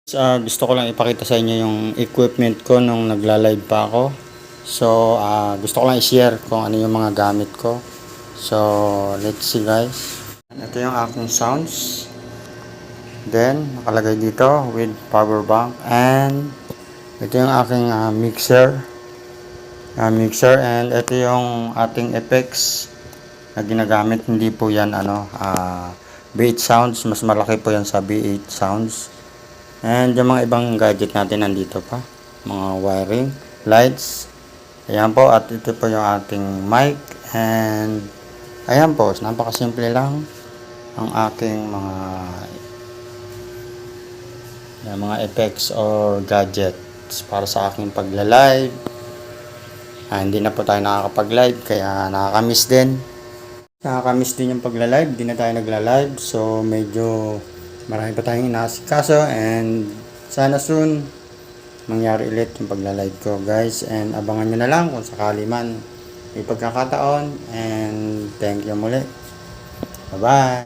Gusto ko lang ipakita sa inyo yung equipment ko nung nagla-live pa ako. So, gusto ko lang i-share kung ano yung mga gamit ko. So, let's see guys. Ito yung aking sounds. Then, nakalagay dito with power bank. And, ito yung aking mixer. And ito yung ating effects na ginagamit. Hindi po yan B8 sounds. Mas malaki po yan sa B8 sounds. And yung mga ibang gadget natin nandito pa. Mga wiring, lights. Ayan po. At ito po yung ating mic. And ayan po. Napakasimple lang ang aking mga effects or gadgets para sa aking pagla-live. Hindi na po tayo nakakapag-live. Kaya nakakamiss din. Nakakamiss din yung pagla-live. Hindi na tayo nagla-live. So medyo marami pa tayong inaasikaso and sana soon mangyari ulit yung pagla-live ko guys, and abangan nyo na lang kung sakali man may pagkakataon, and thank you muli. Bye bye.